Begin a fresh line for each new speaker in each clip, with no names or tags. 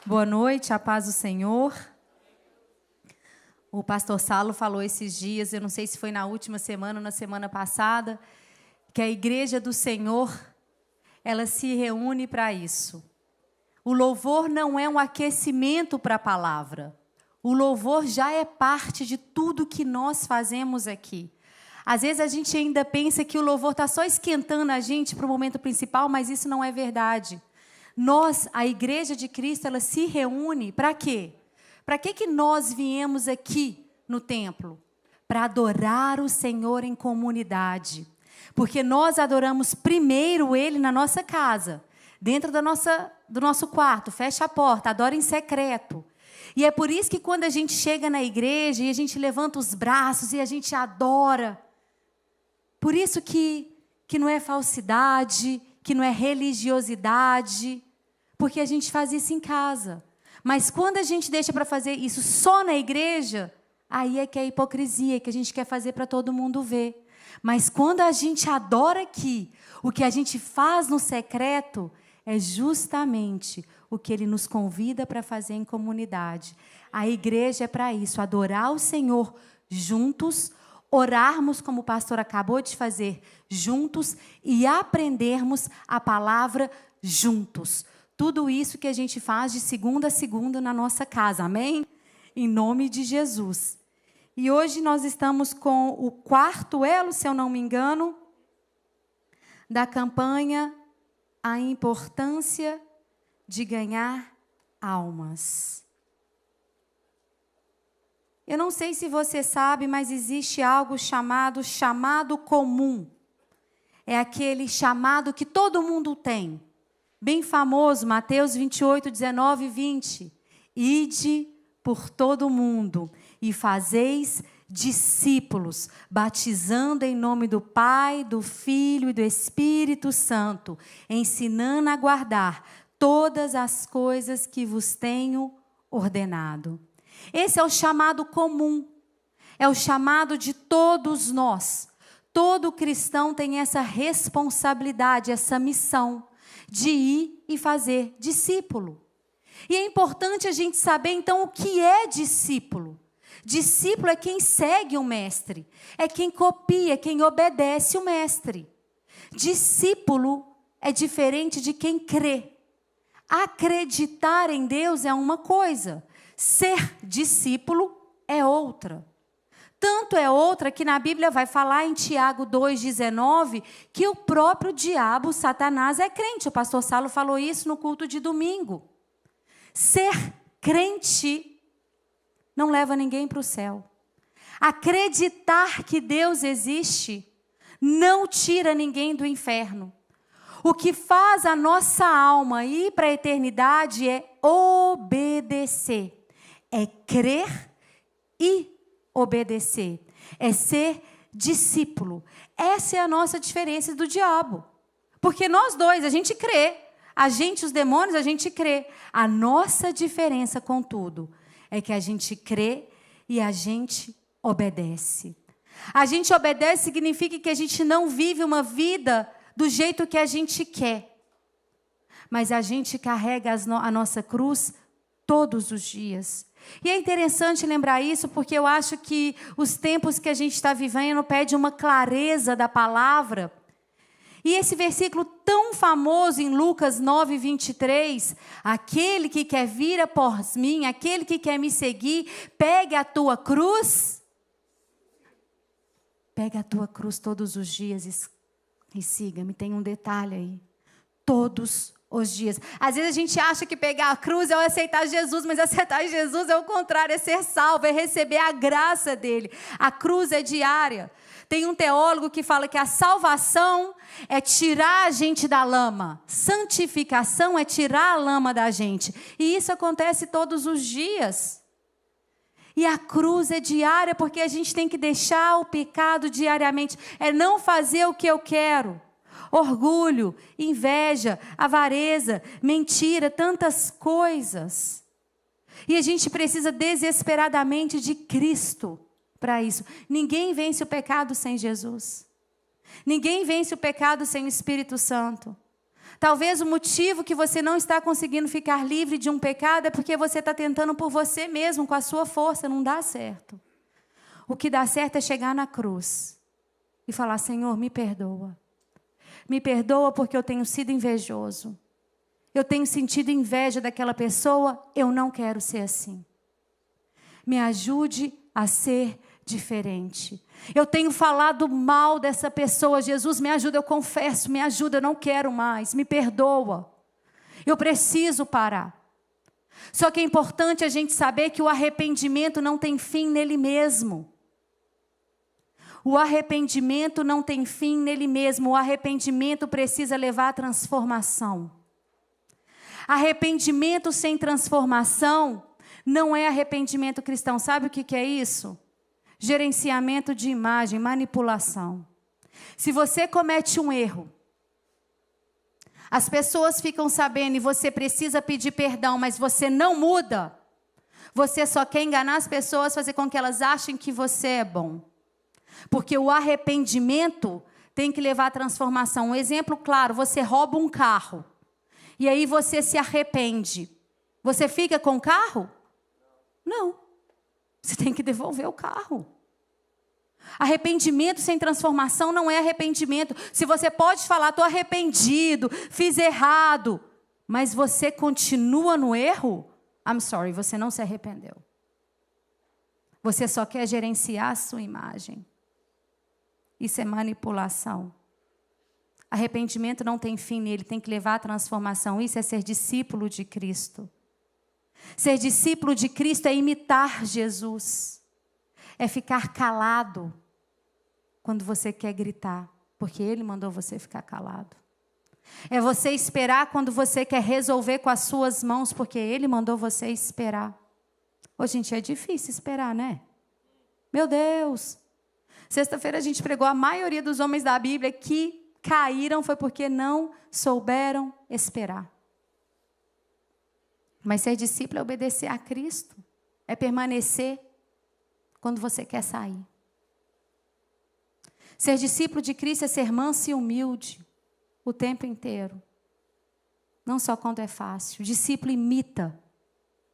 Boa noite, a paz do Senhor. O pastor Saulo falou esses dias, eu não sei se foi na última semana ou na semana passada, que a igreja do Senhor, ela se reúne para isso. O louvor não é um aquecimento para a palavra. O louvor já é parte de tudo que nós fazemos aqui. Às vezes a gente ainda pensa que o louvor está só esquentando a gente para o momento principal, mas isso não é verdade. Nós, a igreja de Cristo, ela se reúne para quê? Para que nós viemos aqui no templo? Para adorar o Senhor em comunidade. Porque nós adoramos primeiro Ele na nossa casa, dentro do nosso quarto, fecha a porta, adora em secreto. E é por isso que quando a gente chega na igreja e a gente levanta os braços e a gente adora, por isso que não é falsidade, que não é religiosidade, porque a gente faz isso em casa. Mas quando a gente deixa para fazer isso só na igreja, aí é que é a hipocrisia, que a gente quer fazer para todo mundo ver. Mas quando a gente adora aqui, o que a gente faz no secreto é justamente o que Ele nos convida para fazer em comunidade. A igreja é para isso, adorar o Senhor juntos, orarmos, como o pastor acabou de fazer, juntos e aprendermos a palavra juntos. Tudo isso que a gente faz de segunda a segunda na nossa casa, amém? Em nome de Jesus. E hoje nós estamos com o quarto elo, se eu não me engano, da campanha A Importância de Ganhar Almas. Eu não sei se você sabe, mas existe algo chamado comum. É aquele chamado que todo mundo tem. Bem famoso, Mateus 28, 19 e 20. Ide por todo o mundo e fazeis discípulos, batizando em nome do Pai, do Filho e do Espírito Santo, ensinando a guardar todas as coisas que vos tenho ordenado. Esse é o chamado comum, é o chamado de todos nós. Todo cristão tem essa responsabilidade, essa missão de ir e fazer discípulo. E é importante a gente saber, então, o que é discípulo. Discípulo é quem segue o mestre, é quem copia, quem obedece o mestre. Discípulo é diferente de quem crê. Acreditar em Deus é uma coisa, ser discípulo é outra. Tanto é outra que na Bíblia vai falar em Tiago 2,19 que o próprio diabo, Satanás, é crente. O pastor Saulo falou isso no culto de domingo. Ser crente não leva ninguém para o céu. Acreditar que Deus existe não tira ninguém do inferno. O que faz a nossa alma ir para a eternidade é obedecer. É crer e obedecer. É ser discípulo. Essa é a nossa diferença do diabo. Porque nós dois, a gente crê. A gente, os demônios, a gente crê. A nossa diferença, contudo, é que a gente crê e a gente obedece. A gente obedece significa que a gente não vive uma vida do jeito que a gente quer. Mas a gente carrega a nossa cruz todos os dias. E é interessante lembrar isso porque eu acho que os tempos que a gente está vivendo pedem uma clareza da palavra. E esse versículo tão famoso em Lucas 9, 23, aquele que quer vir após mim, aquele que quer me seguir, pegue a tua cruz. Pegue a tua cruz todos os dias e siga-me. Tem um detalhe aí. Todos os dias. Às vezes a gente acha que pegar a cruz é aceitar Jesus, mas aceitar Jesus é o contrário, é ser salvo, é receber a graça dele. A cruz é diária. Tem um teólogo que fala que a salvação é tirar a gente da lama. Santificação é tirar a lama da gente. E isso acontece todos os dias. E a cruz é diária porque a gente tem que deixar o pecado diariamente. É não fazer o que eu quero. Orgulho, inveja, avareza, mentira, tantas coisas. E a gente precisa desesperadamente de Cristo para isso. Ninguém vence o pecado sem Jesus. Ninguém vence o pecado sem o Espírito Santo. Talvez o motivo que você não está conseguindo ficar livre de um pecado é porque você está tentando por você mesmo, com a sua força, não dá certo. O que dá certo é chegar na cruz e falar: Senhor, me perdoa. Me perdoa porque eu tenho sido invejoso. Eu tenho sentido inveja daquela pessoa, eu não quero ser assim. Me ajude a ser diferente. Eu tenho falado mal dessa pessoa, Jesus, me ajuda, eu confesso, me ajuda, eu não quero mais, me perdoa. Eu preciso parar. Só que é importante a gente saber que o arrependimento não tem fim nele mesmo. O arrependimento não tem fim nele mesmo. O arrependimento precisa levar à transformação. Arrependimento sem transformação não é arrependimento cristão. Sabe o que é isso? Gerenciamento de imagem, manipulação. Se você comete um erro, as pessoas ficam sabendo e você precisa pedir perdão, mas você não muda, você só quer enganar as pessoas, fazer com que elas achem que você é bom. Porque o arrependimento tem que levar à transformação. Um exemplo claro: você rouba um carro e aí você se arrepende. Você fica com o carro? Não. Você tem que devolver o carro. Arrependimento sem transformação não é arrependimento. Se você pode falar: estou arrependido, fiz errado, mas você continua no erro, I'm sorry, você não se arrependeu. Você só quer gerenciar a sua imagem. Isso é manipulação. Arrependimento não tem fim nele, tem que levar à transformação. Isso é ser discípulo de Cristo. Ser discípulo de Cristo é imitar Jesus. É ficar calado quando você quer gritar, porque Ele mandou você ficar calado. É você esperar quando você quer resolver com as suas mãos, porque Ele mandou você esperar. Hoje, gente, é difícil esperar, né? Meu Deus! Sexta-feira a gente pregou: a maioria dos homens da Bíblia que caíram foi porque não souberam esperar. Mas ser discípulo é obedecer a Cristo. É permanecer quando você quer sair. Ser discípulo de Cristo é ser manso e humilde o tempo inteiro. Não só quando é fácil. O discípulo imita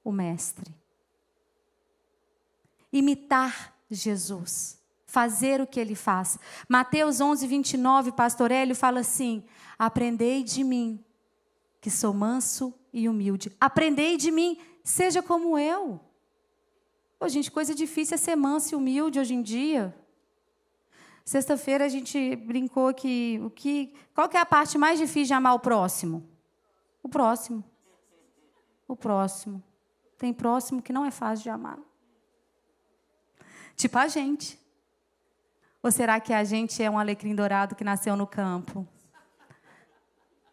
o mestre. Imitar Jesus. Fazer o que ele faz. Mateus 11, 29, pastor Hélio fala assim: aprendei de mim, que sou manso e humilde. Aprendei de mim, seja como eu. Pô, gente, coisa difícil é ser manso e humilde hoje em dia. Sexta-feira a gente brincou qual que é a parte mais difícil de amar o próximo? O próximo. O próximo. Tem próximo que não é fácil de amar. Tipo a gente. Ou será que a gente é um alecrim dourado que nasceu no campo?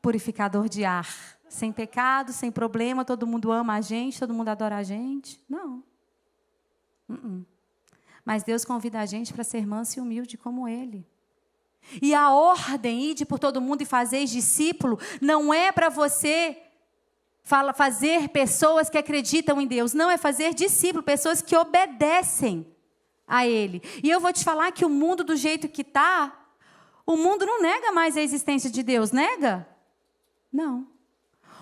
Purificador de ar. Sem pecado, sem problema, todo mundo ama a gente, todo mundo adora a gente? Não. Mas Deus convida a gente para ser manso e humilde como Ele. E a ordem, ide por todo mundo e fazeis discípulo, não é para você fazer pessoas que acreditam em Deus. Não, é fazer discípulo, pessoas que obedecem a Ele. E eu vou te falar que o mundo do jeito que está, o mundo não nega mais a existência de Deus. Nega? Não.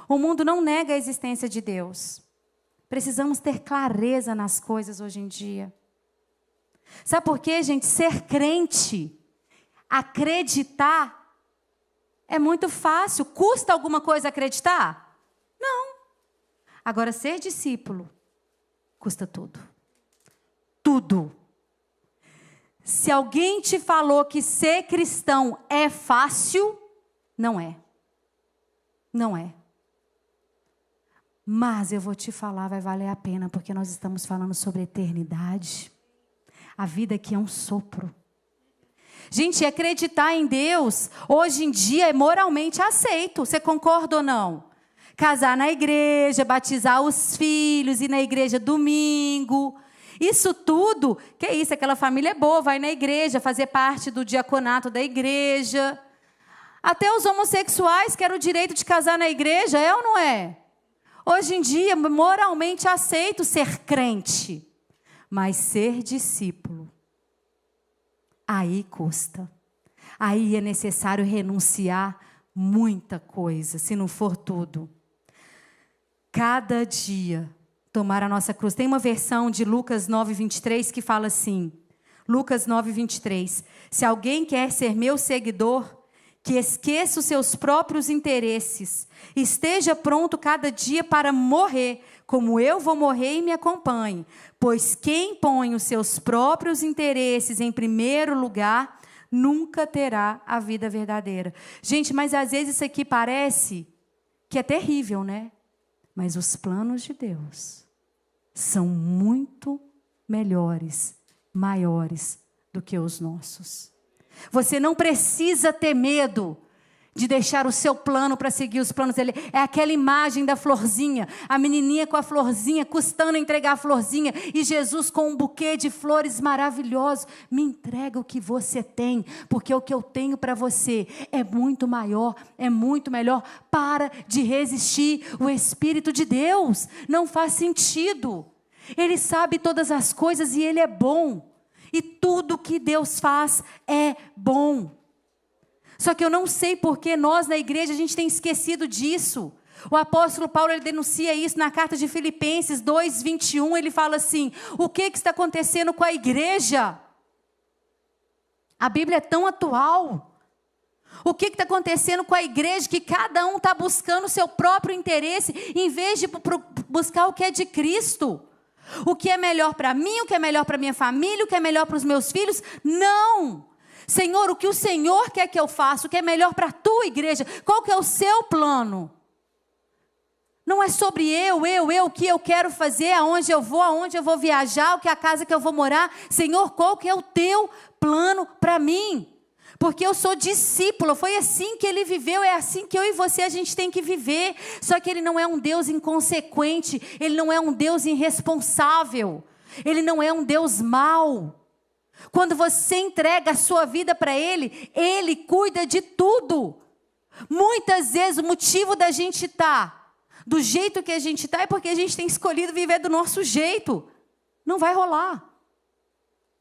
O mundo não nega a existência de Deus. Precisamos ter clareza nas coisas hoje em dia. Sabe por quê, gente? Ser crente, acreditar, é muito fácil. Custa alguma coisa acreditar? Não. Agora, ser discípulo, custa tudo. Tudo. Se alguém te falou que ser cristão é fácil, não é. Não é. Mas eu vou te falar, vai valer a pena, porque nós estamos falando sobre eternidade. A vida aqui é um sopro. Gente, acreditar em Deus, hoje em dia, é moralmente aceito. Você concorda ou não? Casar na igreja, batizar os filhos, ir na igreja domingo. Isso tudo, que é isso? Aquela família é boa, vai na igreja, fazer parte do diaconato da igreja. Até os homossexuais querem o direito de casar na igreja, é ou não é? Hoje em dia, moralmente aceito ser crente. Mas ser discípulo, aí custa. Aí é necessário renunciar muita coisa, se não for tudo. Cada dia tomar a nossa cruz. Tem uma versão de Lucas 9:23 que fala assim, Lucas 9:23, se alguém quer ser meu seguidor, que esqueça os seus próprios interesses, esteja pronto cada dia para morrer, como eu vou morrer, e me acompanhe. Pois quem põe os seus próprios interesses em primeiro lugar, nunca terá a vida verdadeira. Gente, mas às vezes isso aqui parece que é terrível, né? Mas os planos de Deus são muito melhores, maiores do que os nossos. Você não precisa ter medo de deixar o seu plano para seguir os planos dele. É aquela imagem da florzinha, a menininha com a florzinha, custando entregar a florzinha, e Jesus com um buquê de flores maravilhoso. Me entrega o que você tem, porque o que eu tenho para você é muito maior, é muito melhor. Para de resistir. O Espírito de Deus não faz sentido. Ele sabe todas as coisas e Ele é bom. E tudo que Deus faz é bom. Só que eu não sei porque nós na igreja a gente tem esquecido disso. O apóstolo Paulo ele denuncia isso na carta de Filipenses 2:21. Ele fala assim, o que está acontecendo com a igreja? A Bíblia é tão atual. O que está acontecendo com a igreja que cada um está buscando o seu próprio interesse em vez de buscar o que é de Cristo? O que é melhor para mim, o que é melhor para minha família, o que é melhor para os meus filhos? Não! Senhor, o que o Senhor quer que eu faça, o que é melhor para a tua igreja, qual que é o seu plano? Não é sobre o que eu quero fazer, aonde eu vou viajar, o que é a casa que eu vou morar. Senhor, qual que é o teu plano para mim? Porque eu sou discípula, foi assim que ele viveu, é assim que eu e você a gente tem que viver. Só que ele não é um Deus inconsequente, ele não é um Deus irresponsável, ele não é um Deus mau. Quando você entrega a sua vida para Ele, Ele cuida de tudo. Muitas vezes o motivo da gente estar do jeito que a gente está é porque a gente tem escolhido viver do nosso jeito. Não vai rolar.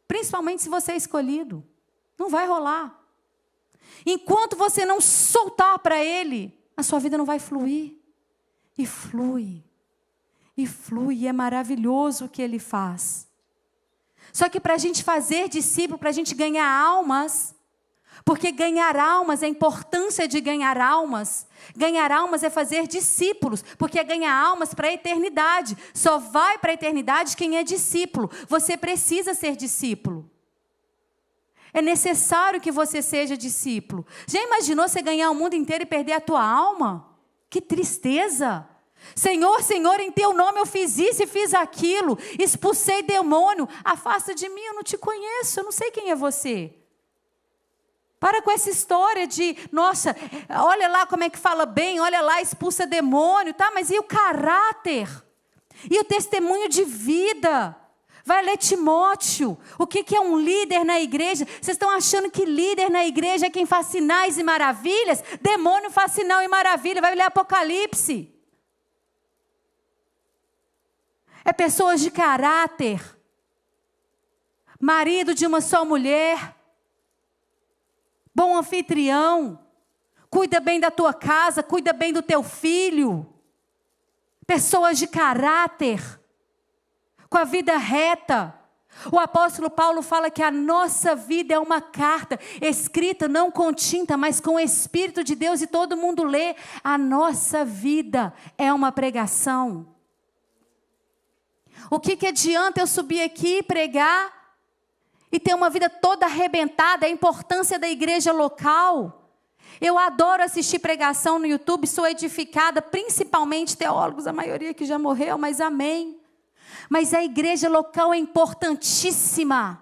Principalmente se você é escolhido. Não vai rolar. Enquanto você não soltar para Ele, a sua vida não vai fluir. E flui. E flui. E é maravilhoso o que Ele faz. Só que para a gente fazer discípulo, para a gente ganhar almas, porque ganhar almas, a importância de ganhar almas é fazer discípulos, porque é ganhar almas para a eternidade. Só vai para a eternidade quem é discípulo. Você precisa ser discípulo. É necessário que você seja discípulo. Já imaginou você ganhar o mundo inteiro e perder a tua alma? Que tristeza! Senhor, Senhor, em teu nome eu fiz isso e fiz aquilo, expulsei demônio, afasta de mim, eu não te conheço, eu não sei quem é você. Para com essa história de, nossa, olha lá como é que fala bem, olha lá, expulsa demônio, tá? Mas e o caráter? E o testemunho de vida? Vai ler Timóteo, o que é um líder na igreja? Vocês estão achando que líder na igreja é quem faz sinais e maravilhas? Demônio faz sinal e maravilha, vai ler Apocalipse. É pessoas de caráter, marido de uma só mulher, bom anfitrião, cuida bem da tua casa, cuida bem do teu filho. Pessoas de caráter, com a vida reta. O apóstolo Paulo fala que a nossa vida é uma carta escrita não com tinta, mas com o Espírito de Deus, e todo mundo lê. A nossa vida é uma pregação. O que adianta eu subir aqui e pregar e ter uma vida toda arrebentada? A importância da igreja local. Eu adoro assistir pregação no YouTube, sou edificada, principalmente teólogos, a maioria que já morreu, mas amém. Mas a igreja local é importantíssima.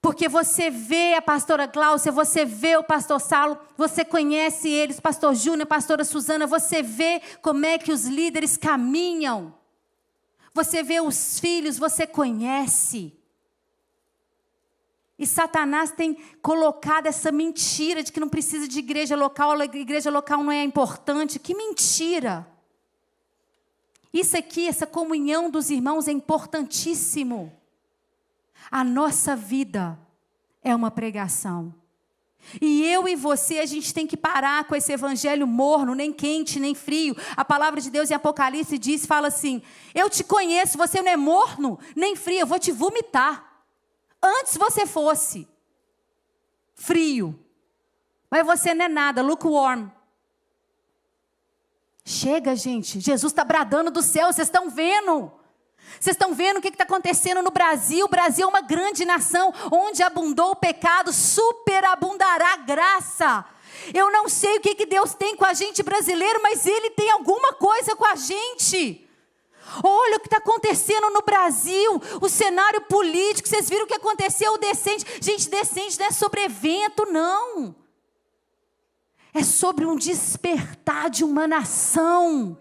Porque você vê a pastora Gláucia, você vê o pastor Saulo, você conhece eles, pastor Júnior, pastora Suzana, você vê como é que os líderes caminham. Você vê os filhos, você conhece. E Satanás tem colocado essa mentira de que não precisa de igreja local, a igreja local não é importante. Que mentira! Isso aqui, essa comunhão dos irmãos é importantíssimo. A nossa vida é uma pregação. E eu e você, a gente tem que parar com esse evangelho morno, nem quente, nem frio. A palavra de Deus em Apocalipse fala assim: eu te conheço, você não é morno, nem frio, eu vou te vomitar. Antes você fosse frio, mas você não é nada, lukewarm. Chega, gente, Jesus está bradando do céu, vocês estão vendo? Vocês estão vendo o que está acontecendo no Brasil? O Brasil é uma grande nação, onde abundou o pecado, superabundará a graça. Eu não sei o que Deus tem com a gente brasileiro, mas Ele tem alguma coisa com a gente. Olha o que está acontecendo no Brasil, o cenário político, vocês viram o que aconteceu, o Descende. Gente, Descende não é sobre evento, não. É sobre um despertar de uma nação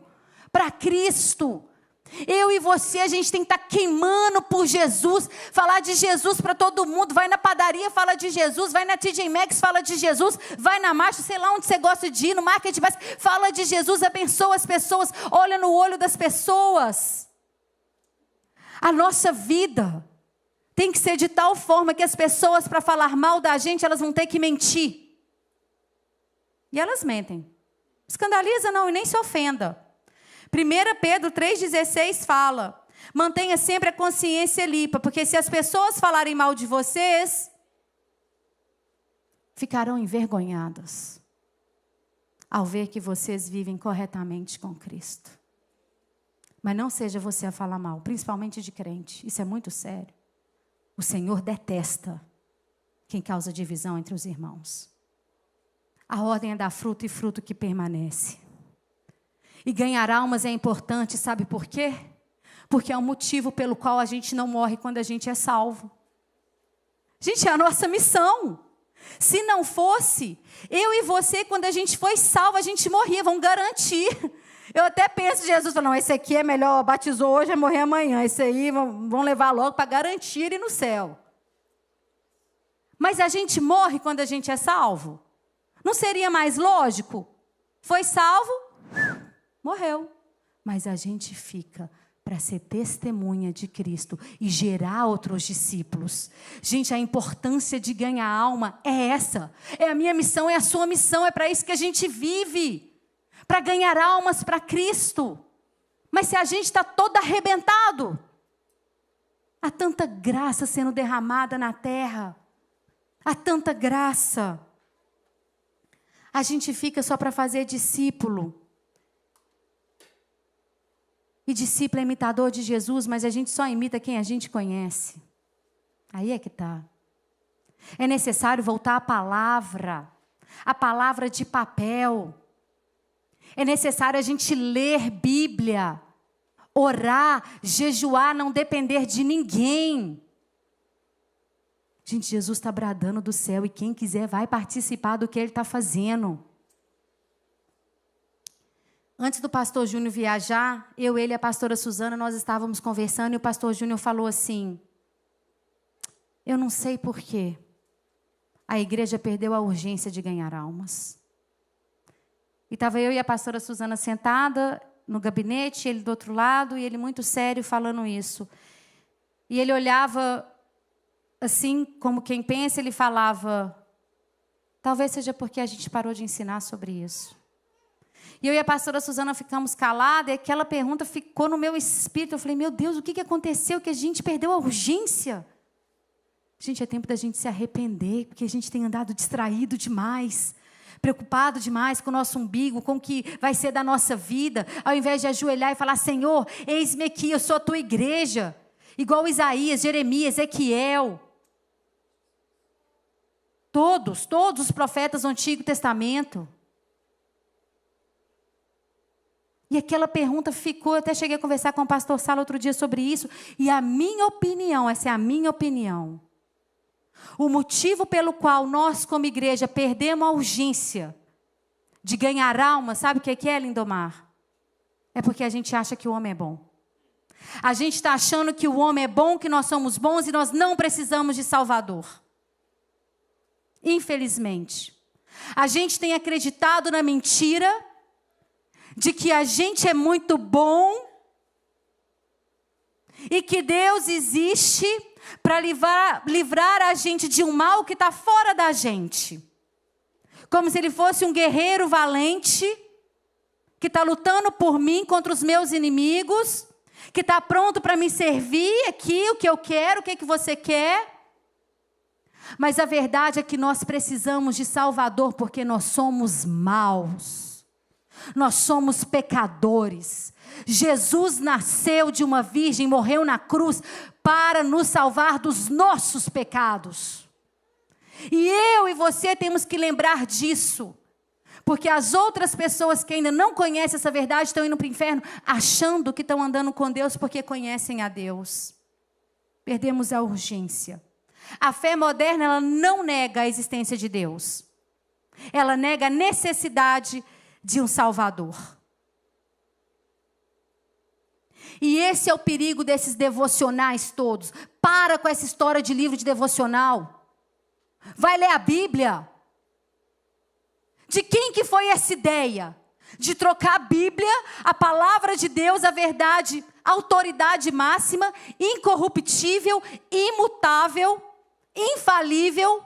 para Cristo. Eu e você, a gente tem que estar queimando por Jesus, falar de Jesus para todo mundo. Vai na padaria, fala de Jesus, vai na TJ Maxx, fala de Jesus, vai na marcha, sei lá onde você gosta de ir, no marketplace, fala de Jesus, abençoa as pessoas, olha no olho das pessoas. A nossa vida tem que ser de tal forma que as pessoas, para falar mal da gente, elas vão ter que mentir. E elas mentem. Escandaliza não e nem se ofenda. 1 Pedro 3,16 fala: mantenha sempre a consciência limpa, porque se as pessoas falarem mal de vocês, ficarão envergonhadas ao ver que vocês vivem corretamente com Cristo. Mas não seja você a falar mal, principalmente de crente. Isso é muito sério. O Senhor detesta quem causa divisão entre os irmãos. A ordem é dar fruto e fruto que permanece. E ganhar almas é importante, sabe por quê? Porque é o motivo pelo qual a gente não morre quando a gente é salvo. Gente, é a nossa missão. Se não fosse, eu e você, quando a gente foi salvo, a gente morria, vão garantir. Eu até penso, Jesus falou, não, esse aqui é melhor, batizou hoje, é morrer amanhã. Esse aí vão levar logo para garantir ir no céu. Mas a gente morre quando a gente é salvo? Não seria mais lógico? Foi salvo, morreu. Mas a gente fica para ser testemunha de Cristo e gerar outros discípulos. Gente, a importância de ganhar alma é essa. É a minha missão, é a sua missão, é para isso que a gente vive. Para ganhar almas para Cristo. Mas se a gente está todo arrebentado, há tanta graça sendo derramada na terra. Há tanta graça. A gente fica só para fazer discípulo. E discípulo é imitador de Jesus, mas a gente só imita quem a gente conhece. Aí é que está. É necessário voltar à palavra de papel. É necessário a gente ler Bíblia, orar, jejuar, não depender de ninguém. Gente, Jesus está bradando do céu e quem quiser vai participar do que Ele está fazendo. Antes do pastor Júnior viajar, eu, ele e a pastora Suzana, nós estávamos conversando e o pastor Júnior falou assim, eu não sei por quê a igreja perdeu a urgência de ganhar almas. E estava eu e a pastora Suzana sentada no gabinete, ele do outro lado, e ele muito sério falando isso. E ele olhava assim, como quem pensa, ele falava, talvez seja porque a gente parou de ensinar sobre isso. E eu e a pastora Suzana ficamos caladas, e aquela pergunta ficou no meu espírito. Eu falei, meu Deus, o que aconteceu que a gente perdeu a urgência? Gente, é tempo da gente se arrepender, porque a gente tem andado distraído demais, preocupado demais com o nosso umbigo, com o que vai ser da nossa vida, ao invés de ajoelhar e falar, Senhor, eis-me aqui, eu sou a tua igreja. Igual Isaías, Jeremias, Ezequiel. Todos os profetas do Antigo Testamento. E aquela pergunta ficou, eu até cheguei a conversar com o pastor Sala outro dia sobre isso, e a minha opinião, essa é a minha opinião, o motivo pelo qual nós como igreja perdemos a urgência de ganhar alma, sabe o que é, Lindomar? É porque a gente acha que o homem é bom. A gente está achando que o homem é bom, que nós somos bons e nós não precisamos de Salvador. Infelizmente. A gente tem acreditado na mentira de que a gente é muito bom e que Deus existe para livrar a gente de um mal que está fora da gente. como se ele fosse um guerreiro valente, que está lutando por mim contra os meus inimigos, que está pronto para me servir aqui, o que eu quero, o que você quer. Mas a verdade é que nós precisamos de Salvador porque nós somos maus. Nós somos pecadores. Jesus nasceu de uma virgem, morreu na cruz para nos salvar dos nossos pecados. E eu e você temos que lembrar disso. Porque as outras pessoas que ainda não conhecem essa verdade estão indo para o inferno achando que estão andando com Deus porque conhecem a Deus. Perdemos a urgência. A fé moderna, ela não nega a existência de Deus. Ela nega a necessidade de um Salvador. E esse é o perigo desses devocionais todos. Para com essa história de livro de devocional. Vai ler a Bíblia. De quem que foi essa ideia? De trocar a Bíblia, a palavra de Deus, a verdade, a autoridade máxima, incorruptível, imutável, infalível,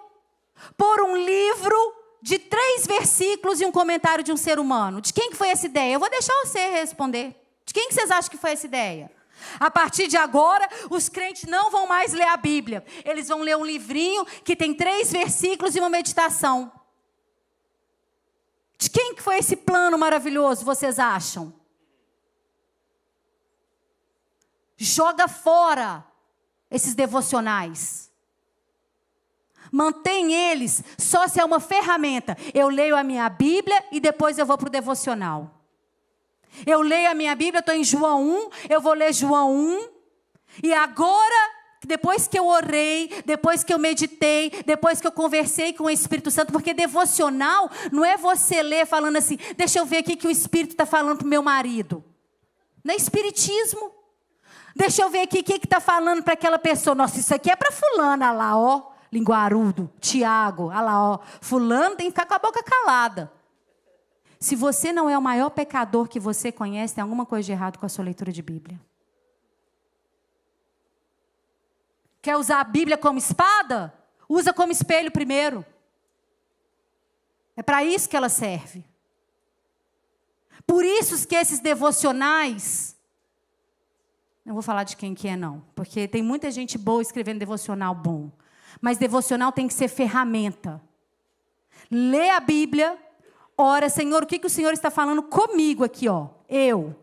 por um livro de 3 versículos e um comentário de um ser humano. De quem que foi essa ideia? Eu vou deixar você responder. De quem que vocês acham que foi essa ideia? A partir de agora, os crentes não vão mais ler a Bíblia. Eles vão ler um livrinho que tem 3 versículos e uma meditação. De quem que foi esse plano maravilhoso, vocês acham? Joga fora esses devocionais. Mantém eles só se é uma ferramenta. Eu leio a minha Bíblia e depois eu vou para o devocional. Eu leio a minha Bíblia, estou em João 1, eu vou ler João 1. E agora, depois que eu orei, depois que eu meditei, depois que eu conversei com o Espírito Santo, porque devocional não é você ler falando assim, deixa eu ver o que o Espírito está falando para o meu marido. Não é espiritismo. Deixa eu ver aqui o que está falando para aquela pessoa. Nossa, isso aqui é para fulana lá, ó. Linguarudo, Tiago, olha lá, ó. Fulano tem que ficar com a boca calada. Se você não é o maior pecador que você conhece, tem alguma coisa de errado com a sua leitura de Bíblia. Quer usar a Bíblia como espada? Usa como espelho primeiro. É para isso que ela serve. Por isso que esses devocionais... Não vou falar de quem que é, não. Porque tem muita gente boa escrevendo devocional bom. Mas devocional tem que ser ferramenta. Lê a Bíblia, ora, Senhor, o que o Senhor está falando comigo aqui, ó? Eu.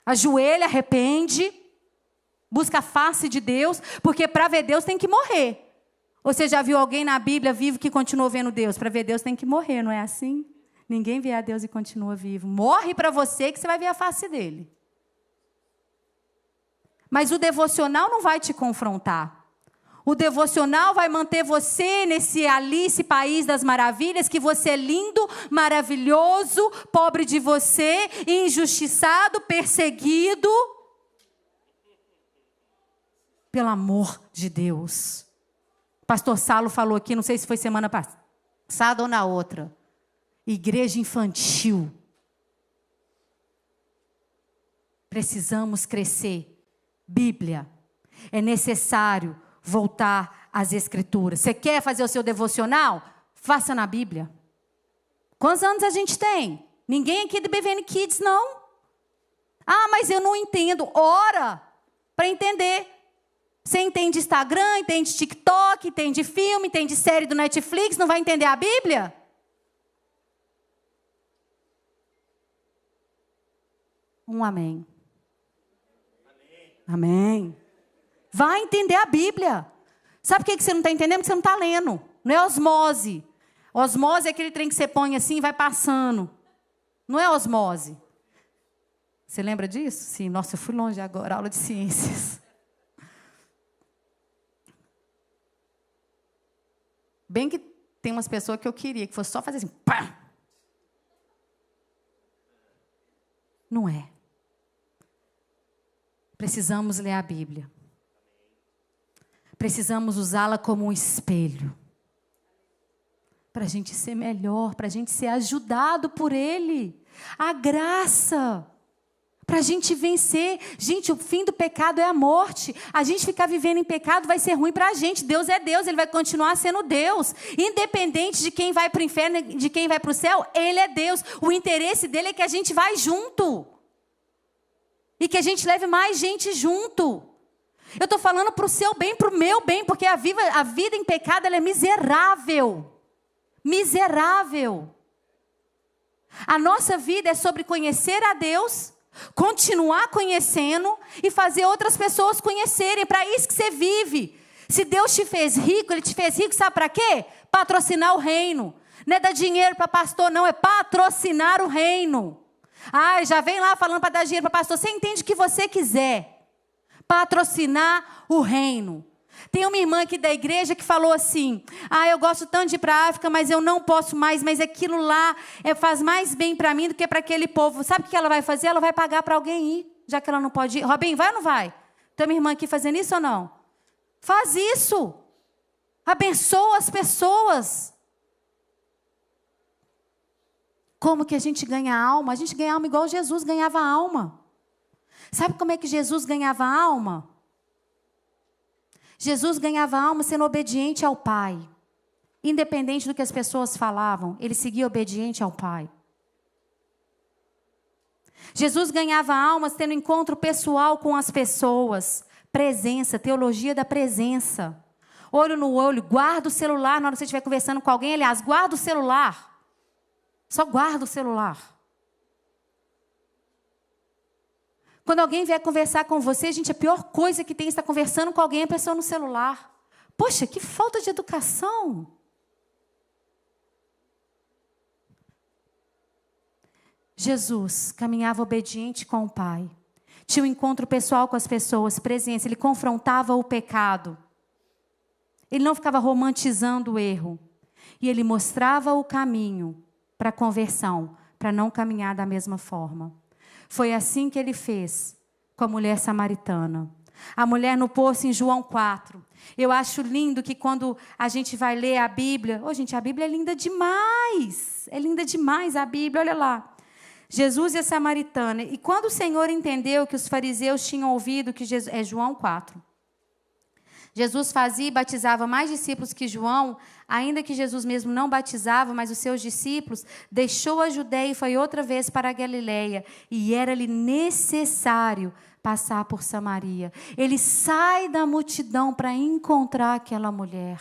Ajoelha, arrepende, busca a face de Deus, porque para ver Deus tem que morrer. Você já viu alguém na Bíblia vivo que continuou vendo Deus? Para ver Deus tem que morrer, não é assim? Ninguém vê a Deus e continua vivo. Morre para você que você vai ver a face dele. Mas o devocional não vai te confrontar. O devocional vai manter você nesse Alice País das Maravilhas, que você é lindo, maravilhoso, pobre de você, injustiçado, perseguido. Pelo amor de Deus. Pastor Salo falou aqui, não sei se foi semana passada ou na outra. Igreja infantil. Precisamos crescer. Bíblia. É necessário voltar às Escrituras. Você quer fazer o seu devocional? Faça na Bíblia. Quantos anos a gente tem? Ninguém aqui do BVN Kids, não. Ah, mas eu não entendo. Ora para entender. Você entende Instagram, entende TikTok, entende filme, entende série do Netflix, não vai entender a Bíblia? Um amém. Amém. Vai entender a Bíblia. Sabe por que você não está entendendo? Porque você não está lendo. Não é osmose. Osmose é aquele trem que você põe assim e vai passando. Não é osmose. Você lembra disso? Sim. Nossa, eu fui longe agora. Aula de ciências. Bem que tem umas pessoas que eu queria que fosse só fazer assim. Pá! Não é. Precisamos ler a Bíblia. Precisamos usá-la como um espelho. Para a gente ser melhor, para a gente ser ajudado por Ele. A graça. Para a gente vencer. Gente, o fim do pecado é a morte. A gente ficar vivendo em pecado vai ser ruim para a gente. Deus é Deus, Ele vai continuar sendo Deus. Independente de quem vai para o inferno, de quem vai para o céu, Ele é Deus. O interesse dele é que a gente vai junto. E que a gente leve mais gente junto. Eu estou falando para o seu bem, para o meu bem, porque a vida em pecado ela é miserável. Miserável. A nossa vida é sobre conhecer a Deus, continuar conhecendo e fazer outras pessoas conhecerem. Para isso que você vive. Se Deus te fez rico, Ele te fez rico, sabe para quê? Patrocinar o reino. Não é dar dinheiro para pastor, não. É patrocinar o reino. Já vem lá falando para dar dinheiro para pastor. Você entende o que você quiser. Patrocinar o reino. Tem uma irmã aqui da igreja que falou assim: eu gosto tanto de ir para a África, mas eu não posso mais, mas aquilo lá faz mais bem para mim do que para aquele povo. Sabe o que ela vai fazer? Ela vai pagar para alguém ir, já que ela não pode ir. Robinho, vai ou não vai? Tem uma irmã aqui fazendo isso ou não? Faz isso. Abençoa as pessoas. Como que a gente ganha alma? A gente ganha alma igual Jesus ganhava alma. Sabe como é que Jesus ganhava alma? Jesus ganhava alma sendo obediente ao Pai. Independente do que as pessoas falavam, Ele seguia obediente ao Pai. Jesus ganhava almas tendo encontro pessoal com as pessoas. Presença, teologia da presença. Olho no olho, guarda o celular na hora que você estiver conversando com alguém. Aliás, guarda o celular. Só guarda o celular. Quando alguém vier conversar com você, gente, a pior coisa que tem é estar conversando com alguém, a pessoa no celular. Poxa, que falta de educação. Jesus caminhava obediente com o Pai. Tinha um encontro pessoal com as pessoas, presença. Ele confrontava o pecado. Ele não ficava romantizando o erro. E ele mostrava o caminho para a conversão, para não caminhar da mesma forma. Foi assim que ele fez com a mulher samaritana. A mulher no poço em João 4. Eu acho lindo que quando a gente vai ler a Bíblia... gente, a Bíblia é linda demais. É linda demais a Bíblia, olha lá. Jesus e a samaritana. E quando o Senhor entendeu que os fariseus tinham ouvido que Jesus... É João 4. Jesus fazia e batizava mais discípulos que João, ainda que Jesus mesmo não batizava, mas os seus discípulos, deixou a Judeia e foi outra vez para a Galileia. E era-lhe necessário passar por Samaria. Ele sai da multidão para encontrar aquela mulher.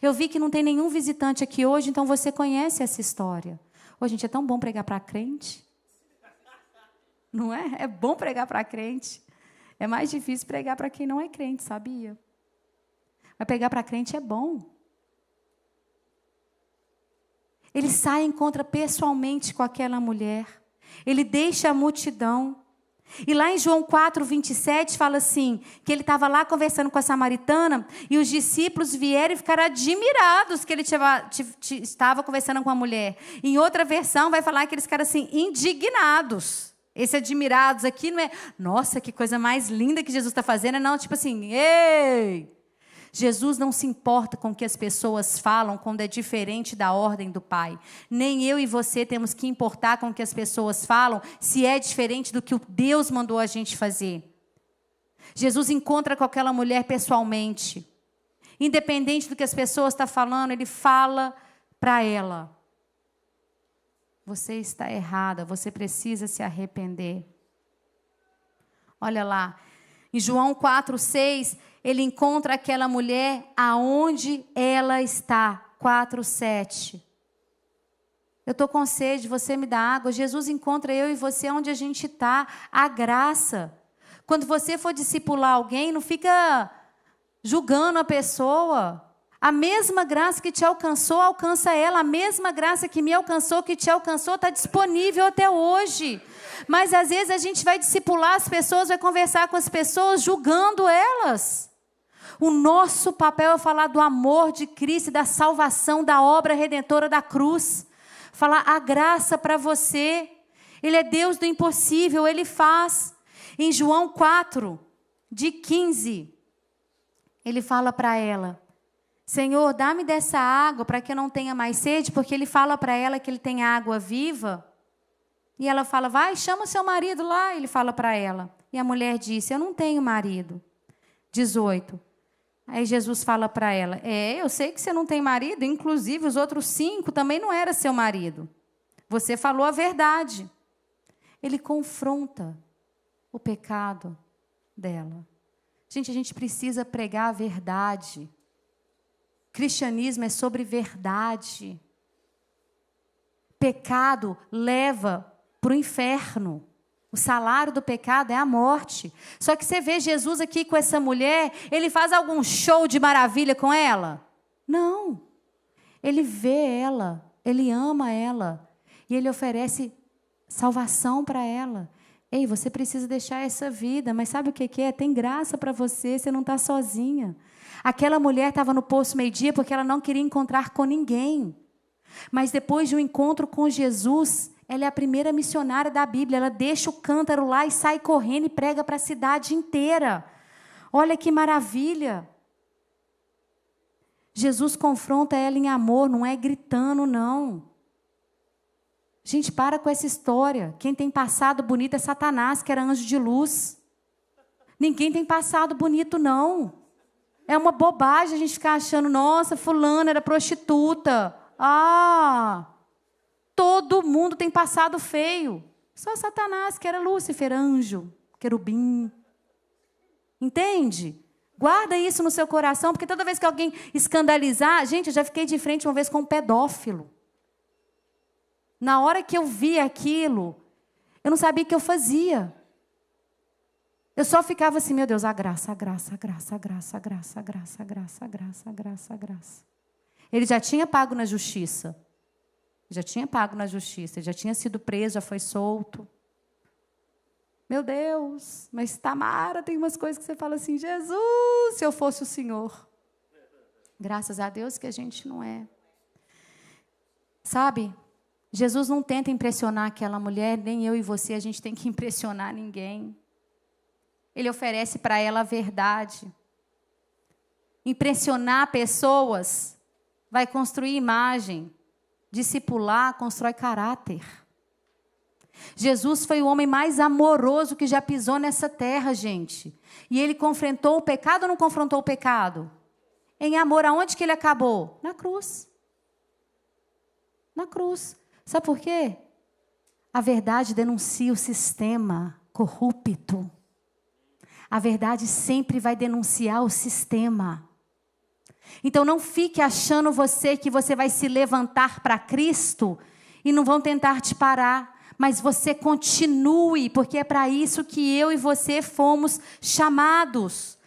Eu vi que não tem nenhum visitante aqui hoje, então você conhece essa história. Gente, é tão bom pregar para crente. Não é? É bom pregar para crente. É mais difícil pregar para quem não é crente, sabia? Mas pregar para crente é bom. Ele sai e encontra pessoalmente com aquela mulher. Ele deixa a multidão. E lá em João 4, 27, fala assim, que ele estava lá conversando com a samaritana, e os discípulos vieram e ficaram admirados que ele estava conversando com a mulher. Em outra versão, vai falar que eles ficaram assim, indignados. Esse admirados aqui não é, nossa, que coisa mais linda que Jesus está fazendo. Não, tipo assim, ei... Jesus não se importa com o que as pessoas falam quando é diferente da ordem do Pai. Nem eu e você temos que importar com o que as pessoas falam se é diferente do que o Deus mandou a gente fazer. Jesus encontra com aquela mulher pessoalmente. Independente do que as pessoas estão falando, Ele fala para ela. Você está errada, você precisa se arrepender. Olha lá, em João 4, 6... ele encontra aquela mulher aonde ela está. 4, 7. Eu estou com sede, você me dá água. Jesus encontra eu e você onde a gente está. A graça. Quando você for discipular alguém, não fica julgando a pessoa. A mesma graça que te alcançou, alcança ela. A mesma graça que me alcançou, que te alcançou, está disponível até hoje. Mas às vezes a gente vai discipular as pessoas, vai conversar com as pessoas, julgando elas. O nosso papel é falar do amor de Cristo e da salvação, da obra redentora da cruz. Falar a graça para você. Ele é Deus do impossível, Ele faz. Em João 4, de 15, Ele fala para ela, Senhor, dá-me dessa água para que eu não tenha mais sede, porque Ele fala para ela que Ele tem água viva. E ela fala, vai, chama seu marido lá. Ele fala para ela. E a mulher disse, eu não tenho marido. 18. Aí Jesus fala para ela, eu sei que você não tem marido, inclusive os outros 5 também não era seu marido. Você falou a verdade. Ele confronta o pecado dela. Gente, a gente precisa pregar a verdade. Cristianismo é sobre verdade. Pecado leva para o inferno. O salário do pecado é a morte. Só que você vê Jesus aqui com essa mulher, ele faz algum show de maravilha com ela? Não. Ele vê ela, ele ama ela. E ele oferece salvação para ela. Ei, você precisa deixar essa vida, mas sabe o que é? Tem graça para você, você não está sozinha. Aquela mulher estava no poço meio-dia porque ela não queria encontrar com ninguém. Mas depois de um encontro com Jesus, ela é a primeira missionária da Bíblia. Ela deixa o cântaro lá e sai correndo e prega para a cidade inteira. Olha que maravilha. Jesus confronta ela em amor, não é gritando, não. Gente, para com essa história. Quem tem passado bonito é Satanás, que era anjo de luz. Ninguém tem passado bonito, não. É uma bobagem a gente ficar achando, nossa, fulana era prostituta. Todo mundo tem passado feio. Só Satanás, que era Lúcifer, anjo, querubim. Entende? Guarda isso no seu coração, porque toda vez que alguém escandalizar... Gente, eu já fiquei de frente uma vez com um pedófilo. Na hora que eu vi aquilo, eu não sabia o que eu fazia. Eu só ficava assim, meu Deus, a graça, a graça, a graça, a graça, a graça, a graça, a graça, a graça, a graça, a graça. Ele já tinha pago na justiça. Já tinha pago na justiça. Já tinha sido preso, já foi solto. Meu Deus, mas Tamara, tem umas coisas que você fala assim, Jesus, se eu fosse o Senhor. Graças a Deus que a gente não é. Sabe? Jesus não tenta impressionar aquela mulher, nem eu e você, a gente tem que impressionar ninguém. Ele oferece para ela a verdade. Impressionar pessoas vai construir imagem. Discipular constrói caráter. Jesus foi o homem mais amoroso que já pisou nessa terra, gente. E ele confrontou o pecado ou não confrontou o pecado? Em amor, aonde que ele acabou? Na cruz. Na cruz. Sabe por quê? A verdade denuncia o sistema corrupto. A verdade sempre vai denunciar o sistema. Então não fique achando que você vai se levantar para Cristo e não vão tentar te parar. Mas você continue, porque é para isso que eu e você fomos chamados.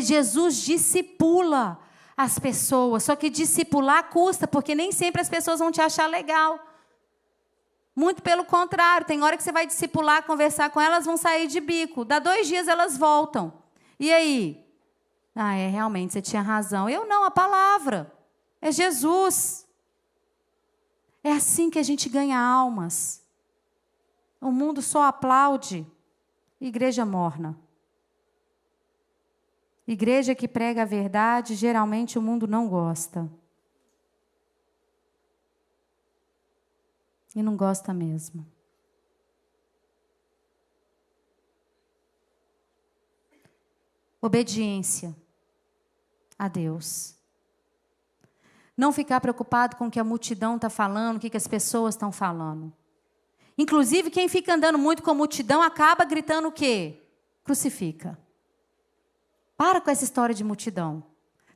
Jesus discipula as pessoas. Só que discipular custa, porque nem sempre as pessoas vão te achar legal. Muito pelo contrário, tem hora que você vai discipular, conversar com elas, vão sair de bico. Dá 2 dias elas voltam. E aí? Realmente, você tinha razão. Eu não, a palavra. É Jesus. É assim que a gente ganha almas. O mundo só aplaude. Igreja morna. Igreja que prega a verdade, geralmente o mundo não gosta. E não gosta mesmo. Obediência a Deus. Não ficar preocupado com o que a multidão está falando, o que as pessoas estão falando. Inclusive, quem fica andando muito com a multidão acaba gritando o quê? Crucifica. Para com essa história de multidão.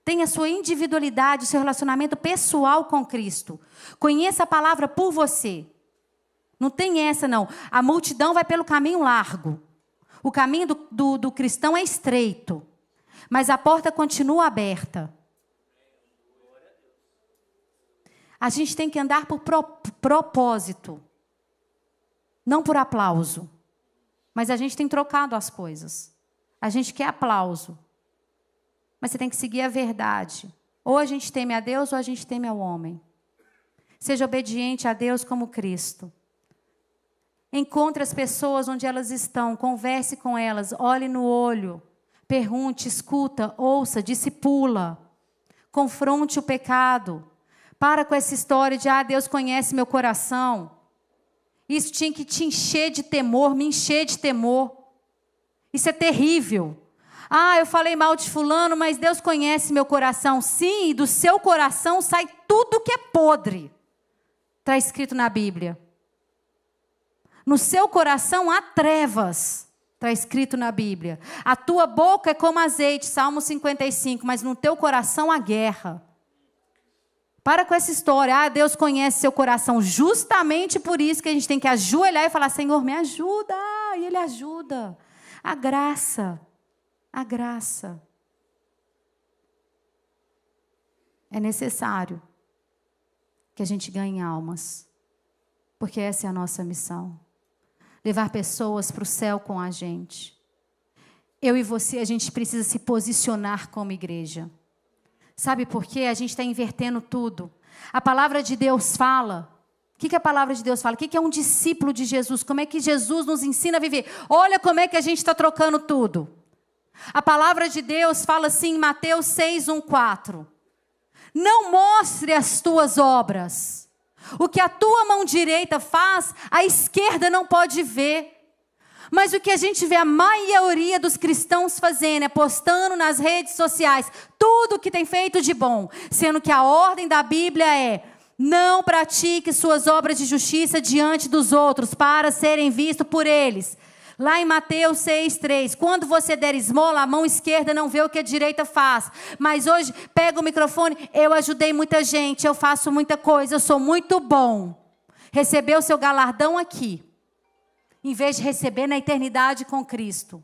Tenha a sua individualidade, o seu relacionamento pessoal com Cristo. Conheça a palavra por você. Não tem essa, não. A multidão vai pelo caminho largo. O caminho do cristão é estreito. Mas a porta continua aberta. A gente tem que andar por propósito. Não por aplauso. Mas a gente tem trocado as coisas. A gente quer aplauso. Mas você tem que seguir a verdade. Ou a gente teme a Deus ou a gente teme ao homem. Seja obediente a Deus como Cristo. Encontre as pessoas onde elas estão. Converse com elas. Olhe no olho. Pergunte, escuta, ouça, discipula. Confronte o pecado. Para com essa história de, Deus conhece meu coração. Isso tinha que te encher de temor, me encher de temor. Isso é terrível. Eu falei mal de fulano, mas Deus conhece meu coração. Sim, e do seu coração sai tudo que é podre. Está escrito na Bíblia. No seu coração há trevas. Está escrito na Bíblia. A tua boca é como azeite, Salmo 55, mas no teu coração há guerra. Para com essa história. Deus conhece seu coração. Justamente por isso que a gente tem que ajoelhar e falar, Senhor, me ajuda. E Ele ajuda. A graça. A graça. É necessário que a gente ganhe almas. Porque essa é a nossa missão. Levar pessoas para o céu com a gente. Eu e você, a gente precisa se posicionar como igreja. Sabe por quê? A gente está invertendo tudo. A palavra de Deus fala. O que a palavra de Deus fala? O que é um discípulo de Jesus? Como é que Jesus nos ensina a viver? Olha como é que a gente está trocando tudo. A palavra de Deus fala assim em Mateus 6:1-4. Não mostre as tuas obras. O que a tua mão direita faz, a esquerda não pode ver. Mas o que a gente vê a maioria dos cristãos fazendo é postando nas redes sociais tudo que tem feito de bom. Sendo que a ordem da Bíblia é: não pratique suas obras de justiça diante dos outros para serem vistos por eles. Lá em Mateus 6:3, quando você der esmola, a mão esquerda não vê o que a direita faz. Mas hoje, pega o microfone, eu ajudei muita gente, eu faço muita coisa, eu sou muito bom. Recebeu o seu galardão aqui, em vez de receber na eternidade com Cristo.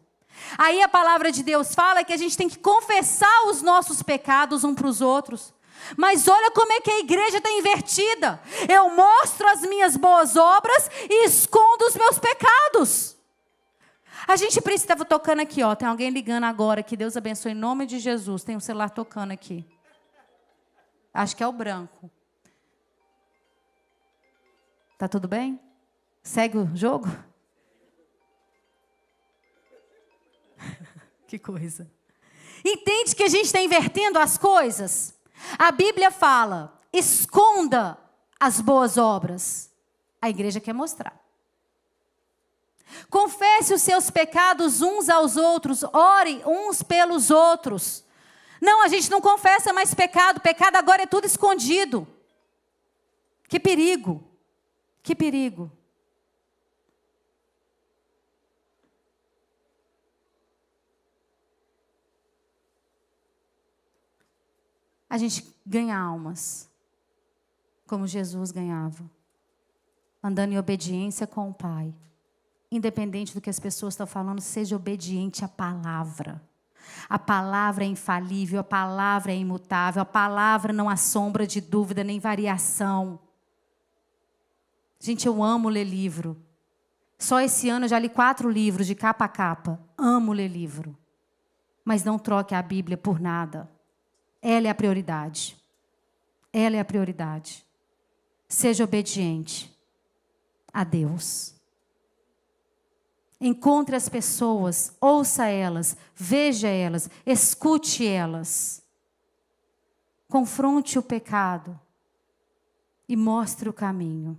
Aí a palavra de Deus fala que a gente tem que confessar os nossos pecados uns para os outros. Mas olha como é que a igreja está invertida. Eu mostro as minhas boas obras e escondo os meus pecados. A gente precisa... Estava tocando aqui, ó. Tem alguém ligando agora. Que Deus abençoe em nome de Jesus. Tem um celular tocando aqui. Acho que é o branco. Tá tudo bem? Segue o jogo? Que coisa. Entende que a gente está invertendo as coisas? A Bíblia fala, esconda as boas obras. A igreja quer mostrar. Confesse os seus pecados uns aos outros. Ore uns pelos outros. Não, a gente não confessa mais pecado. Pecado agora é tudo escondido. Que perigo. Que perigo. A gente ganha almas, como Jesus ganhava, andando em obediência com o Pai. Independente do que as pessoas estão falando, seja obediente à palavra. A palavra é infalível, a palavra é imutável, a palavra não há sombra de dúvida nem variação. Gente, eu amo ler livro. Só esse ano eu já li 4 livros de capa a capa. Amo ler livro. Mas não troque a Bíblia por nada. Ela é a prioridade. Ela é a prioridade. Seja obediente a Deus. Encontre as pessoas, ouça elas, veja elas, escute elas. Confronte o pecado e mostre o caminho.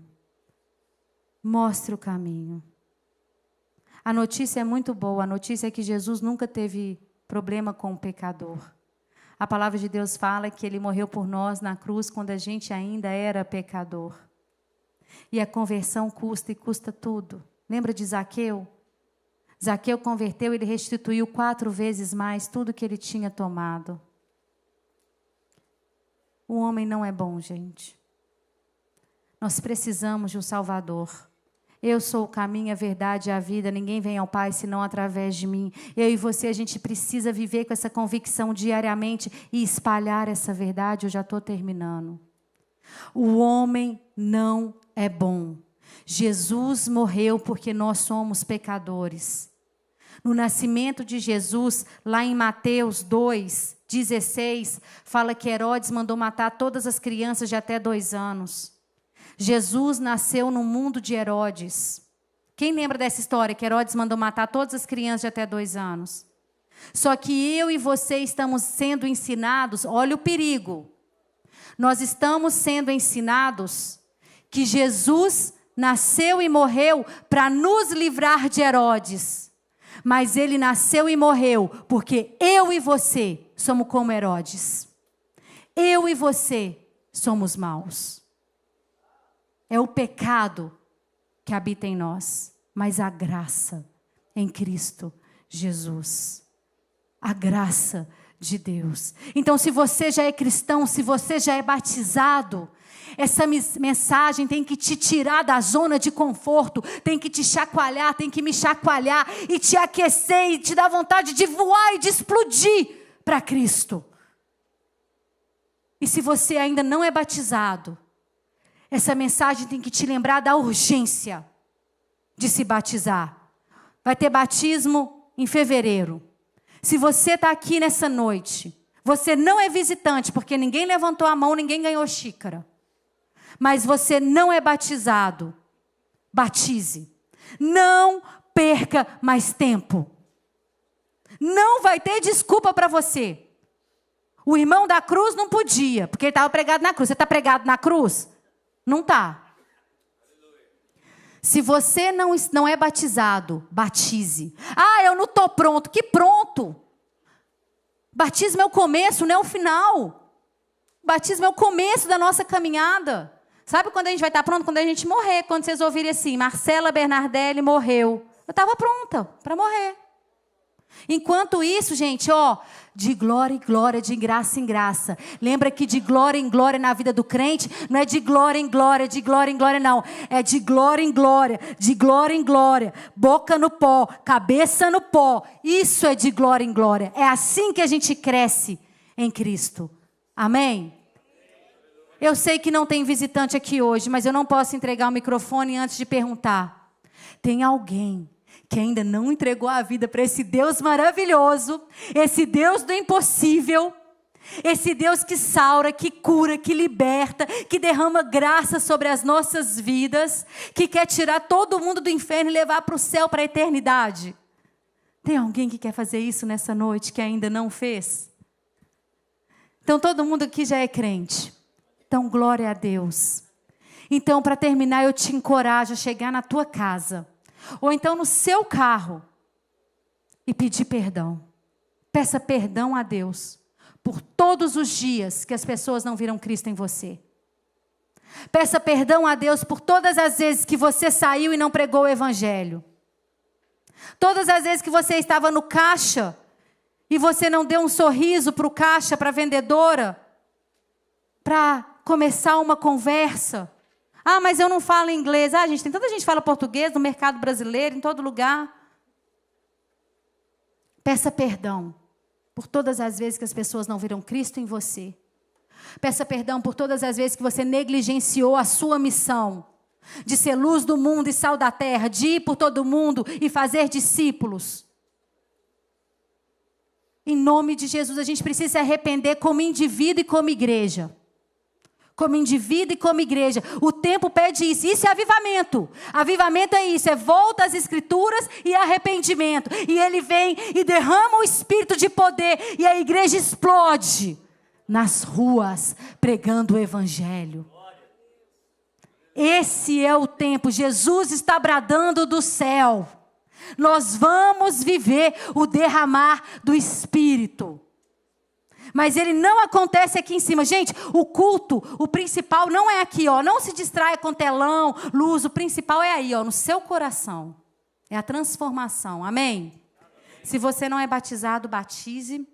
Mostre o caminho. A notícia é muito boa. A notícia é que Jesus nunca teve problema com o pecador. A palavra de Deus fala que Ele morreu por nós na cruz quando a gente ainda era pecador. E a conversão custa e custa tudo. Lembra de Zaqueu? Zaqueu converteu, ele restituiu 4 vezes mais tudo que ele tinha tomado. O homem não é bom, gente. Nós precisamos de um Salvador. Eu sou o caminho, a verdade e a vida. Ninguém vem ao Pai senão através de mim. Eu e você, a gente precisa viver com essa convicção diariamente e espalhar essa verdade. Eu já estou terminando. O homem não é bom. Jesus morreu porque nós somos pecadores. No nascimento de Jesus, lá em Mateus 2:16, fala que Herodes mandou matar todas as crianças de até 2 anos. Jesus nasceu no mundo de Herodes. Quem lembra dessa história, que Herodes mandou matar todas as crianças de até 2 anos? Só que eu e você estamos sendo ensinados, olha o perigo. Nós estamos sendo ensinados que Jesus nasceu e morreu para nos livrar de Herodes. Mas ele nasceu e morreu porque eu e você somos como Herodes. Eu e você somos maus. É o pecado que habita em nós, mas a graça em Cristo Jesus. A graça de Deus. Então, se você já é cristão, se você já é batizado, essa mensagem tem que te tirar da zona de conforto, tem que te chacoalhar, tem que me chacoalhar e te aquecer e te dar vontade de voar e de explodir para Cristo. E se você ainda não é batizado, essa mensagem tem que te lembrar da urgência de se batizar. Vai ter batismo em fevereiro. Se você está aqui nessa noite, você não é visitante, porque ninguém levantou a mão, ninguém ganhou xícara. Mas você não é batizado, batize. Não perca mais tempo. Não vai ter desculpa para você. O irmão da cruz não podia, porque ele estava pregado na cruz. Você está pregado na cruz? Não está. Se você não é batizado, batize. Ah, eu não estou pronto. Que pronto? Batismo é o começo, não é o final. Batismo é o começo da nossa caminhada. Sabe quando a gente vai estar pronto? Quando a gente morrer. Quando vocês ouvirem assim, Marcela Bernardelli morreu. Eu estava pronta para morrer. Enquanto isso, gente, de glória em glória, de graça em graça. Lembra que de glória em glória na vida do crente, não é de glória em glória, não. É de glória em glória, de glória em glória. Boca no pó, cabeça no pó. Isso é de glória em glória. É assim que a gente cresce em Cristo. Amém? Eu sei que não tem visitante aqui hoje, mas eu não posso entregar o microfone antes de perguntar. Tem alguém que ainda não entregou a vida para esse Deus maravilhoso, esse Deus do impossível, esse Deus que saura, que cura, que liberta, que derrama graça sobre as nossas vidas, que quer tirar todo mundo do inferno e levar para o céu, para a eternidade? Tem alguém que quer fazer isso nessa noite, que ainda não fez? Então todo mundo aqui já é crente. Então glória a Deus. Então, para terminar, eu te encorajo a chegar na tua casa, ou então no seu carro, e pedir perdão. Peça perdão a Deus por todos os dias que as pessoas não viram Cristo em você. Peça perdão a Deus por todas as vezes que você saiu e não pregou o Evangelho. Todas as vezes que você estava no caixa e você não deu um sorriso para o caixa, para a vendedora, para começar uma conversa. Ah, mas eu não falo inglês. Ah, gente, tem tanta gente que fala português no mercado brasileiro, em todo lugar. Peça perdão por todas as vezes que as pessoas não viram Cristo em você. Peça perdão por todas as vezes que você negligenciou a sua missão de ser luz do mundo e sal da terra, de ir por todo mundo e fazer discípulos. Em nome de Jesus, a gente precisa se arrepender como indivíduo e como igreja. Como indivíduo e como igreja. O tempo pede isso. Isso é avivamento. Avivamento é isso. É volta às Escrituras e arrependimento. E ele vem e derrama o Espírito de poder. E a igreja explode nas ruas, pregando o Evangelho. Esse é o tempo. Jesus está bradando do céu. Nós vamos viver o derramar do Espírito. Mas ele não acontece aqui em cima. Gente, o culto, o principal não é aqui, Não se distraia com telão, luz. O principal é aí, no seu coração. É a transformação. Amém? Se você não é batizado, batize.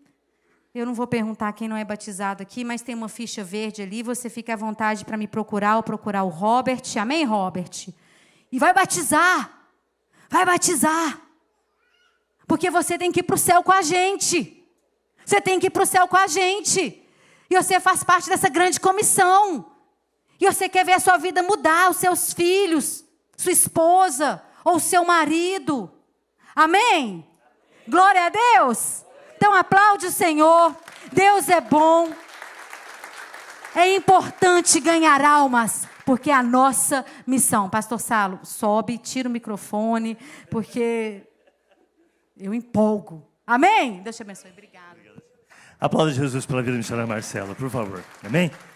Eu não vou perguntar quem não é batizado aqui, mas tem uma ficha verde ali. Você fica à vontade para me procurar ou procurar o Robert. Amém, Robert? E vai batizar. Vai batizar. Porque você tem que ir para o céu com a gente. Você tem que ir para o céu com a gente. E você faz parte dessa grande comissão. E você quer ver a sua vida mudar, os seus filhos, sua esposa ou seu marido. Amém? Glória a Deus. Então aplaude o Senhor. Deus é bom. É importante ganhar almas, porque é a nossa missão. Pastor Salo, sobe, tira o microfone, porque eu empolgo. Amém? Deus te abençoe. Obrigada.
Aplauda Jesus pela vida da missionária Marcela, por favor. Amém?